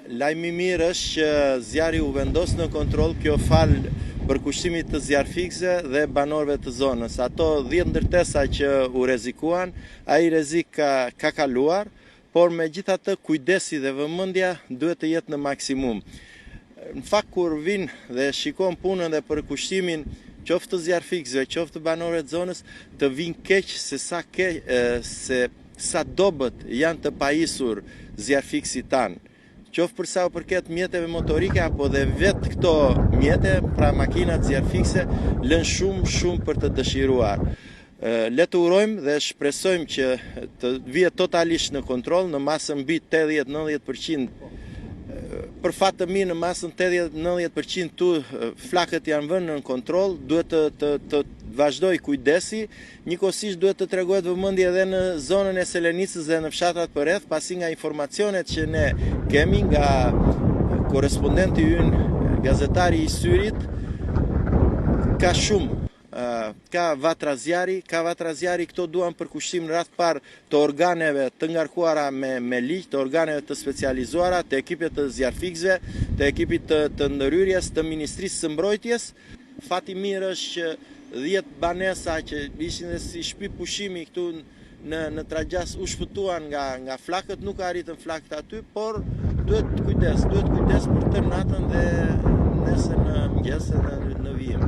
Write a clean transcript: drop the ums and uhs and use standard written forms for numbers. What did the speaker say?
Lajmi mirë është që zjarri u vendos në kontroll, kjo falë përkushtimit të zjarfikësve dhe banorëve të zonës. Ato 10 ndërtesa që u rrezikuan, ai rrezik ka kaluar, por megjithatë kujdesi dhe vëmendja duhet të jetë në maksimum. Në fakt kur vinë dhe shikon punën dhe përkushtimin qoftë të zjarfikësve, qoftë të banorëve të zonës, të vinë keq se sa dobët janë të pajisur zjarfikësit tanë. Qoftë për sa u përket mjeteve motorike apo dhe vetë këto mjete, pra makinat zjarfikëse, lënë shumë për të dëshiruar. Le të urojmë dhe shpresojmë që të vihet totalisht në kontroll, në masën mbi 80-90%. Për fat të mirë, në masën 80-90% tu flakët janë vënë në kontroll, duhet të vazhdoj kujdesi, njëkohësisht duhet të tregohet vëmendje edhe në zonën e Selenicës dhe në fshatrat përreth, pasi nga informacionet që ne kemi nga korespondenti ynë, gazetari i Syrit, ka shumë. Ka vatra zjarri, këto duan përkushtim në radh parë të organeve të ngarkuara me ligj, të organeve të specializuara, të ekipet të zjarfikësve, të ekipit të ndërhyrjes, të Ministrisë së Mbrojtjes. Fati mirë është që 10 banesa që ishin dhe si shtëpi pushimi këtu në Tragjas u shpëtuan nga flakët, nuk arritën flakët aty, por duhet kujdes për të natën dhe nesër në mëngjes dhe në vijim.